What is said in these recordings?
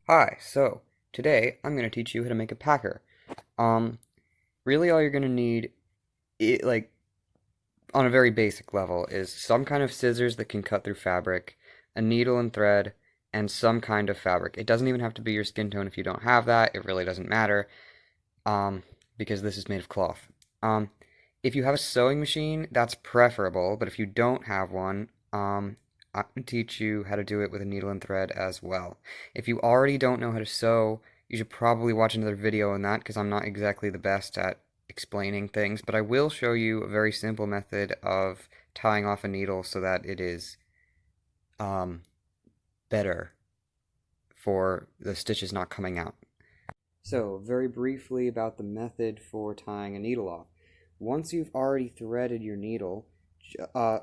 Hi, so today I'm going to teach you how to make a packer. Um, really all you're going to need, like, on a very basic level, is some kind of scissors that can cut through fabric, a needle and thread, and some kind of fabric. It doesn't even have to be your skin tone if you don't have that. It really doesn't matter, um, because this is made of cloth. Um, if you have a sewing machine, that's preferable, but if you don't have one, I can teach you how to do it with a needle and thread as well. If you already don't know how to sew, you should probably watch another video on that because I'm not exactly the best at explaining things, but I will show you a very simple method of tying off a needle so that it is um, better for the stitches not coming out. So, very briefly about the method for tying a needle off. Once you've already threaded your needle,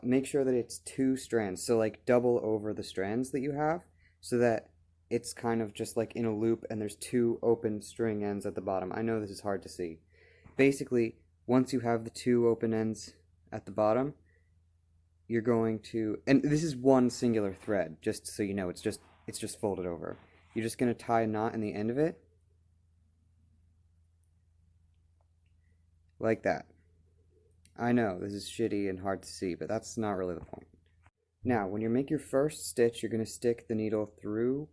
make sure that it's two strands. So, like, double over the strands that you have so that it's kind of just like in a loop and there's two open string ends at the bottom. I know this is hard to see. Basically, once you have the two open ends at the bottom, you're going to, and this is one singular thread, just so you know, it's just folded over. You're just going to tie a knot in the end of it like that. I know, this is shitty and hard to see, but that's not really the point. Now, when you make your first stitch, you're going to stick the needle through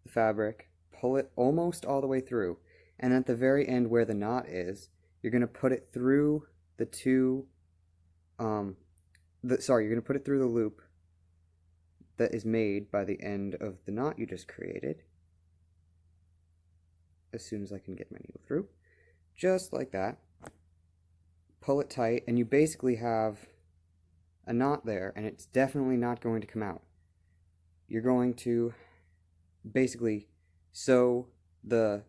the fabric, pull it almost all the way through, and at the very end where the knot is, you're going to put it through the two, you're going to put it through the loop that is made by the end of the knot you just created. As soon as I can get my needle through. Just like that. Pull it tight, and you basically have a knot there, and it's definitely not going to come out. You're going to basically sew the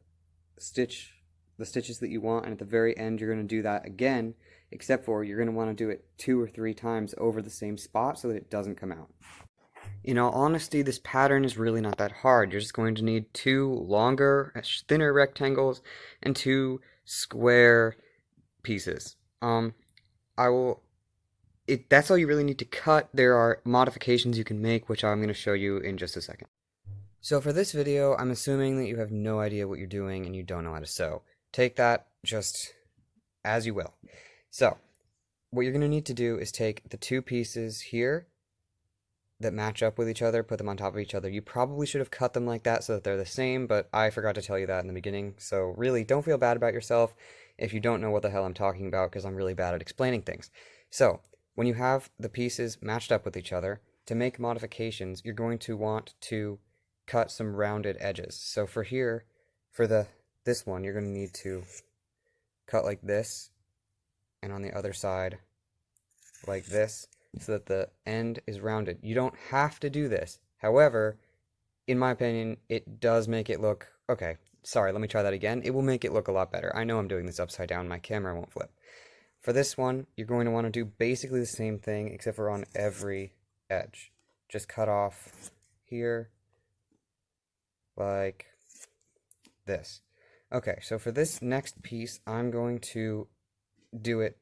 stitches that you want, and at the very end you're going to do that again, except for you're going to want to do it 2 or 3 times over the same spot so that it doesn't come out. In all honesty, this pattern is really not that hard. You're just going to need 2 longer, thinner rectangles and 2 square pieces. I will that's all you really need to cut. There are modifications you can make, which I'm going to show you in just a second. So for this video, I'm assuming that you have no idea what you're doing and you don't know how to sew. Take that just as you will. So, what you're going to need to do is take the 2 pieces here that match up with each other, put them on top of each other. You probably should have cut them like that so that they're the same, but I forgot to tell you that in the beginning. So really, don't feel bad about yourself if you don't know what the hell I'm talking about, because I'm really bad at explaining things. So, when you have the pieces matched up with each other, to make modifications, you're going to want to cut some rounded edges. So for here, for this one, you're going to need to cut like this, and on the other side, like this, so that the end is rounded. You don't have to do this. However, in my opinion, it does make it look... Okay, sorry, let me try that again. It will make it look a lot better. I know I'm doing this upside down. My camera won't flip. For this one, you're going to want to do basically the same thing, except for on every edge. Just cut off here, like this. Okay, so for this next piece, I'm going to do it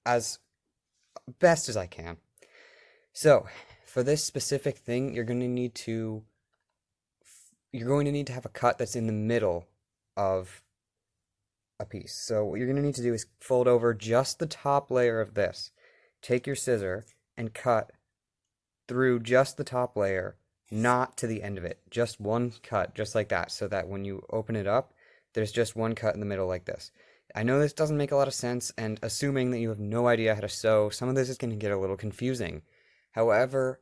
as best as I can. So, for this specific thing, you're going to need to have a cut that's in the middle of a piece. So what you're going to need to do is fold over just the top layer of this. Take your scissor and cut through just the top layer, not to the end of it. Just one cut, just like that, so that when you open it up, there's just one cut in the middle like this. I know this doesn't make a lot of sense, and assuming that you have no idea how to sew, some of this is going to get a little confusing. However,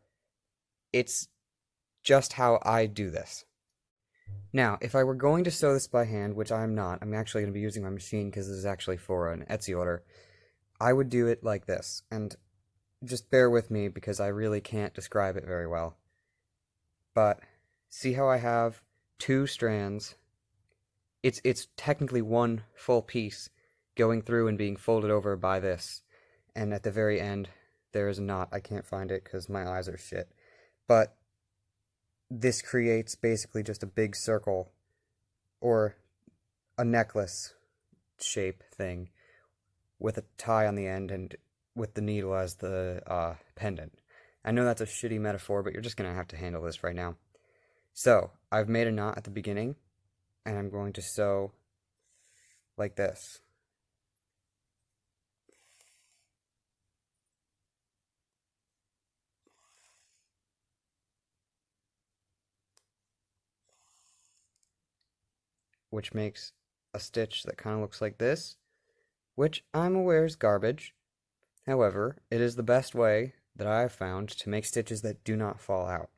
it's just how I do this. Now, if I were going to sew this by hand, which I'm not, I'm actually going to be using my machine because this is actually for an Etsy order, I would do it like this, and just bear with me because I really can't describe it very well. But see how I have 2 strands? It's technically one full piece going through and being folded over by this, and at the very end there is a knot. I can't find it because my eyes are shit. But this creates basically just a big circle or a necklace shape thing with a tie on the end and with the needle as the pendant. I know that's a shitty metaphor, but you're just going to have to handle this right now. So, I've made a knot at the beginning, and I'm going to sew like this. Which makes a stitch that kind of looks like this, which I'm aware is garbage. However, it is the best way that I have found to make stitches that do not fall out.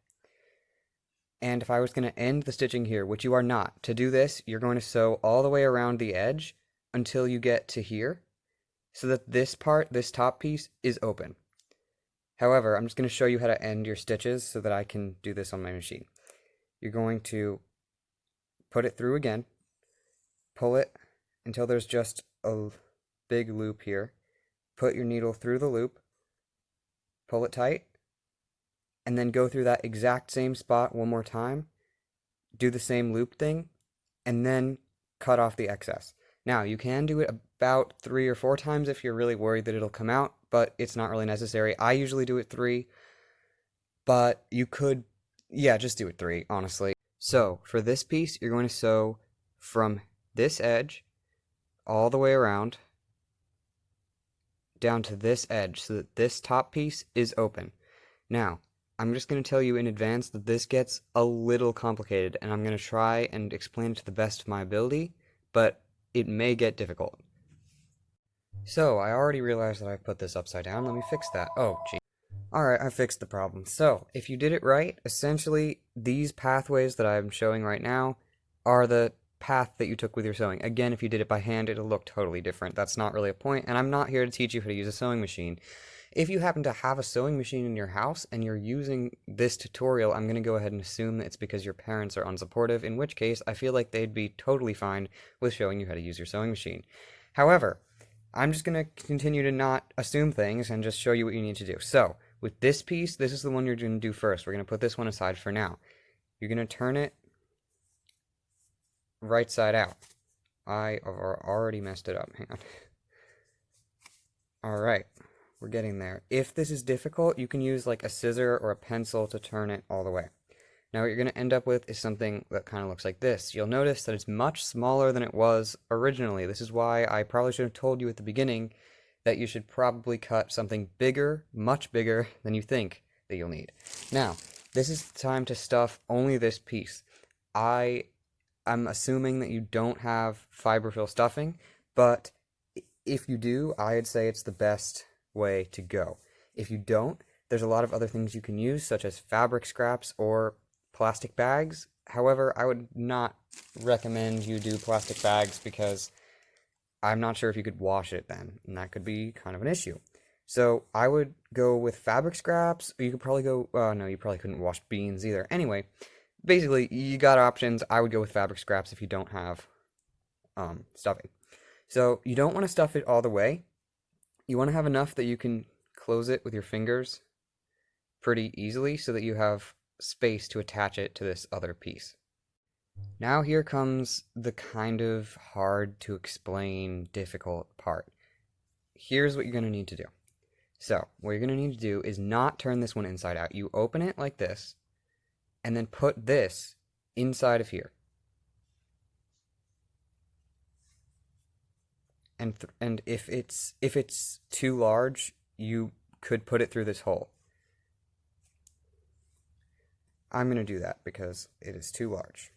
And if I was going to end the stitching here, which you are not, to do this, you're going to sew all the way around the edge until you get to here, so that this part, this top piece, is open. However, I'm just going to show you how to end your stitches so that I can do this on my machine. You're going to put it through again, pull it until there's just a big loop here, put your needle through the loop, pull it tight, and then go through that exact same spot one more time, do the same loop thing, and then cut off the excess. Now, you can do it about 3 or 4 times if you're really worried that it'll come out, but it's not really necessary. I usually do it 3, but you could, yeah, just do it 3, honestly. So, for this piece, you're going to sew from this edge all the way around down to this edge so that this top piece is open. Now, I'm just going to tell you in advance that this gets a little complicated, and I'm going to try and explain it to the best of my ability, but it may get difficult. So, I already realized that I put this upside down. Let me fix that. Oh, gee. Alright, I fixed the problem. So, if you did it right, essentially, these pathways that I'm showing right now are the path that you took with your sewing. Again, if you did it by hand, it'll look totally different. That's not really a point, and I'm not here to teach you how to use a sewing machine. If you happen to have a sewing machine in your house and you're using this tutorial, I'm going to go ahead and assume that it's because your parents are unsupportive, in which case I feel like they'd be totally fine with showing you how to use your sewing machine. However, I'm just going to continue to not assume things and just show you what you need to do. So, with this piece, this is the one you're going to do first. We're going to put this one aside for now. You're going to turn it right side out. I have already messed it up. Hang on. Alright, we're getting there. If this is difficult, you can use like a scissor or a pencil to turn it all the way. Now what you're going to end up with is something that kind of looks like this. You'll notice that it's much smaller than it was originally. This is why I probably should have told you at the beginning that you should probably cut something bigger, much bigger than you think that you'll need. Now, this is the time to stuff only this piece. I'm assuming that you don't have fiberfill stuffing, but if you do, I'd say it's the best way to go. If you don't, there's a lot of other things you can use, such as fabric scraps or plastic bags. However, I would not recommend you do plastic bags because I'm not sure if you could wash it then, and that could be kind of an issue. So I would go with fabric scraps, or you could probably go, no, you probably couldn't wash beans either. Anyway, basically, you got options. I would go with fabric scraps if you don't have stuffing. So you don't want to stuff it all the way. You want to have enough that you can close it with your fingers pretty easily so that you have space to attach it to this other piece. Now here comes the kind of hard to explain, difficult part. Here's what you're going to need to do. So, what you're going to need to do is not turn this one inside out. You open it like this, and then put this inside of here. And if it's too large, you could put it through this hole. I'm going to do that because it is too large.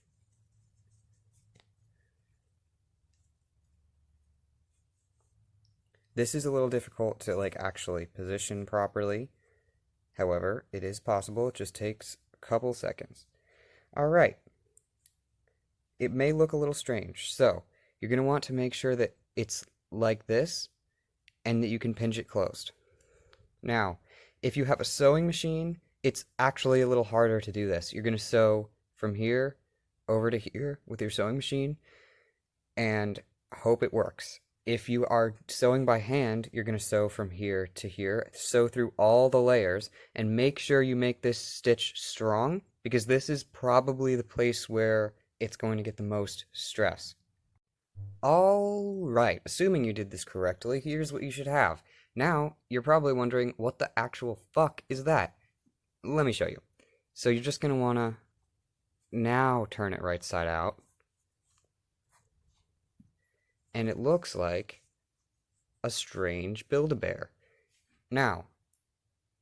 This is a little difficult to like actually position properly. However, it is possible. It just takes a couple seconds. Alright. It may look a little strange. So, you're going to want to make sure that it's like this and that you can pinch it closed. Now, if you have a sewing machine, it's actually a little harder to do this. You're going to sew from here over to here with your sewing machine and hope it works. If you are sewing by hand, you're going to sew from here to here, sew through all the layers, and make sure you make this stitch strong, because this is probably the place where it's going to get the most stress. Alright, assuming you did this correctly, here's what you should have. Now, you're probably wondering, what the actual fuck is that? Let me show you. So you're just going to want to Now turn it right side out, and it looks like a strange Build-A-Bear. Now,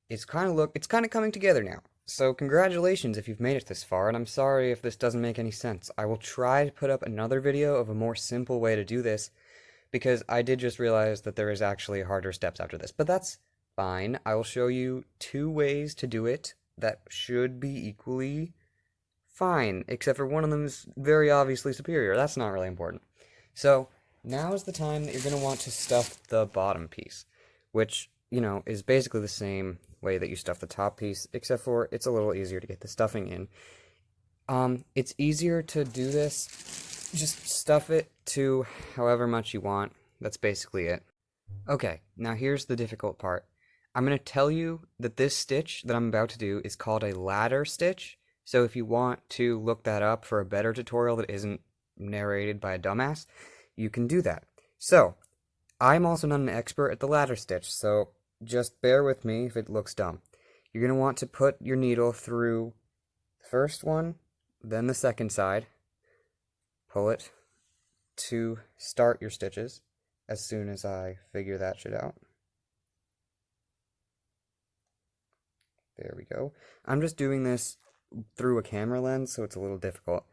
it's kind of coming together now. So congratulations if you've made it this far, and I'm sorry if this doesn't make any sense. I will try to put up another video of a more simple way to do this, because I did just realize that there is actually harder steps after this. But that's fine. I will show you 2 ways to do it that should be equally fine, except for one of them is very obviously superior. That's not really important. So now is the time that you're going to want to stuff the bottom piece, which, is basically the same way that you stuff the top piece, except for it's a little easier to get the stuffing in. It's easier to do this. Just stuff it to however much you want. That's basically it. Okay, now here's the difficult part. I'm going to tell you that this stitch that I'm about to do is called a ladder stitch. So if you want to look that up for a better tutorial that isn't narrated by a dumbass, you can do that. So, I'm also not an expert at the ladder stitch, so just bear with me if it looks dumb. You're going to want to put your needle through the first one, then the second side, pull it to start your stitches as soon as I figure that shit out. There we go. I'm just doing this through a camera lens, so it's a little difficult.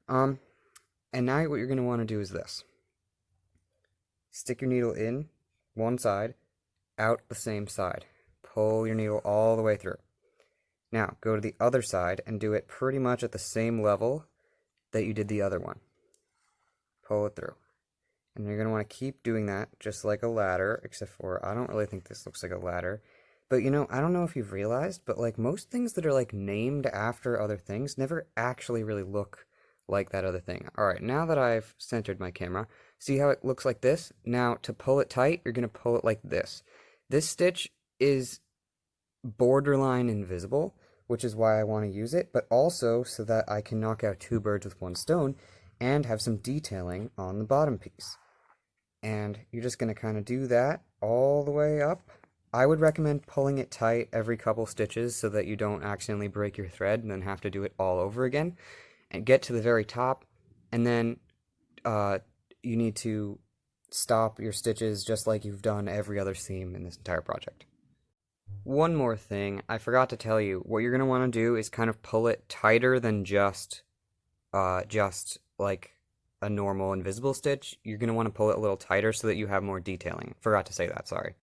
And now what you're going to want to do is this. Stick your needle in one side, out the same side. Pull your needle all the way through. Now, go to the other side and do it pretty much at the same level that you did the other one. Pull it through. And you're going to want to keep doing that, just like a ladder, except for I don't really think this looks like a ladder. But, I don't know if you've realized, but, most things that are, named after other things never actually really look like that other thing. Alright, now that I've centered my camera, see how it looks like this? Now, to pull it tight, you're going to pull it like this. This stitch is borderline invisible, which is why I want to use it, but also so that I can knock out 2 birds with 1 stone and have some detailing on the bottom piece. And you're just going to kind of do that all the way up. I would recommend pulling it tight every couple stitches so that you don't accidentally break your thread and then have to do it all over again. And get to the very top, and then you need to stop your stitches just like you've done every other seam in this entire project. One more thing, I forgot to tell you, what you're going to want to do is kind of pull it tighter than just like a normal invisible stitch. You're going to want to pull it a little tighter so that you have more detailing. Forgot to say that, sorry.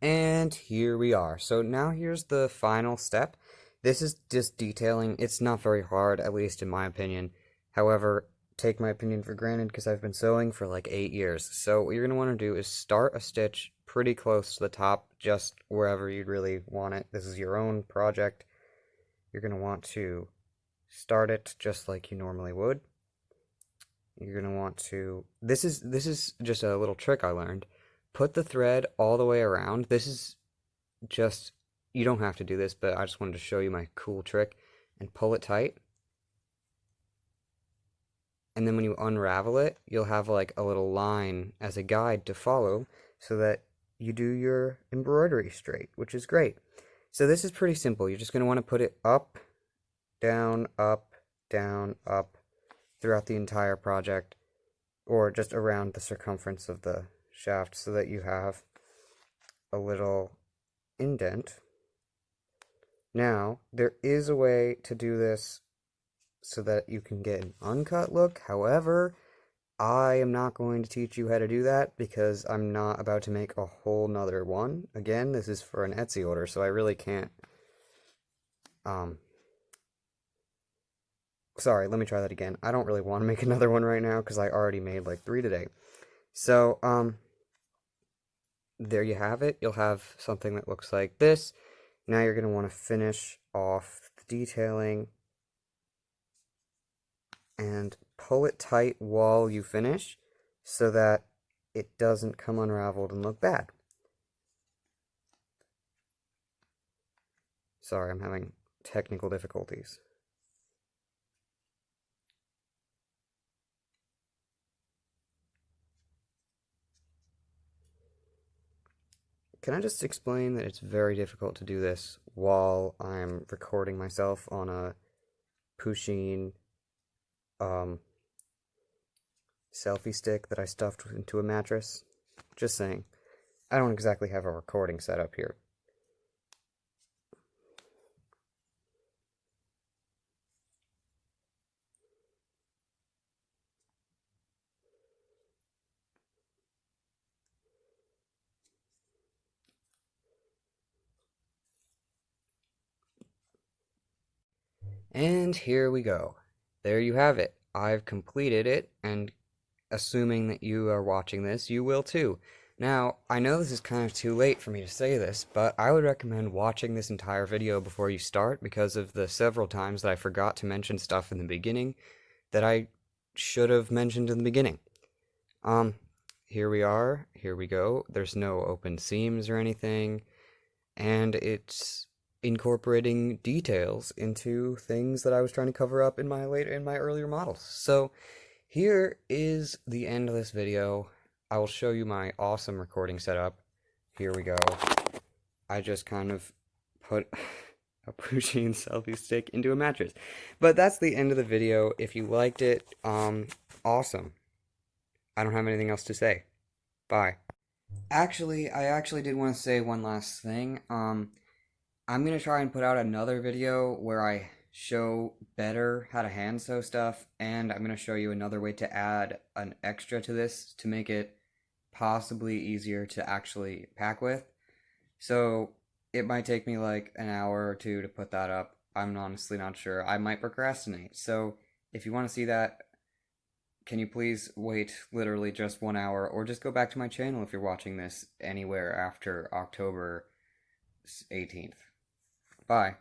And here we are. So now here's the final step. This is just detailing. It's not very hard, at least in my opinion. However, take my opinion for granted because I've been sewing for like 8 years. So what you're going to want to do is start a stitch pretty close to the top, just wherever you'd really want it. This is your own project. You're going to want to start it just like you normally would. You're going to want to... This is just a little trick I learned. Put the thread all the way around. This is just... You don't have to do this, but I just wanted to show you my cool trick. And pull it tight. And then when you unravel it, you'll have like a little line as a guide to follow so that you do your embroidery straight, which is great. So this is pretty simple. You're just going to want to put it up, down, up, throughout the entire project, or just around the circumference of the shaft so that you have a little indent. Now, there is a way to do this so that you can get an uncut look. However, I am not going to teach you how to do that because I'm not about to make a whole nother one. Again, this is for an Etsy order, so I really can't. Sorry, let me try that again. I don't really want to make another one right now because I already made like 3 today. So, there you have it. You'll have something that looks like this. Now you're going to want to finish off the detailing and pull it tight while you finish so that it doesn't come unraveled and look bad. Sorry, I'm having technical difficulties. Can I just explain that it's very difficult to do this while I'm recording myself on a Pusheen um, selfie stick that I stuffed into a mattress. Just saying. I don't exactly have a recording set up here. And here we go. There you have it. I've completed it, and assuming that you are watching this, you will too. Now, I know this is kind of too late for me to say this, but I would recommend watching this entire video before you start because of the several times that I forgot to mention stuff in the beginning that I should have mentioned in the beginning. Um, Here we are. Here we go. There's no open seams or anything, and it's incorporating details into things that I was trying to cover up in my earlier models. So here is the end of this video. I will show you my awesome recording setup. Here we go. I just kind of put a Pusheen selfie stick into a mattress. But that's the end of the video. If you liked it, awesome. I don't have anything else to say. Bye. Actually, I actually did want to say one last thing. I'm gonna try and put out another video where I show better how to hand sew stuff, and I'm gonna show you another way to add an extra to this to make it possibly easier to actually pack with. So it might take me like an hour or two to put that up. I'm honestly not sure. I might procrastinate. So if you want to see that, can you please wait literally just 1 hour, or just go back to my channel if you're watching this anywhere after October 18th. Bye.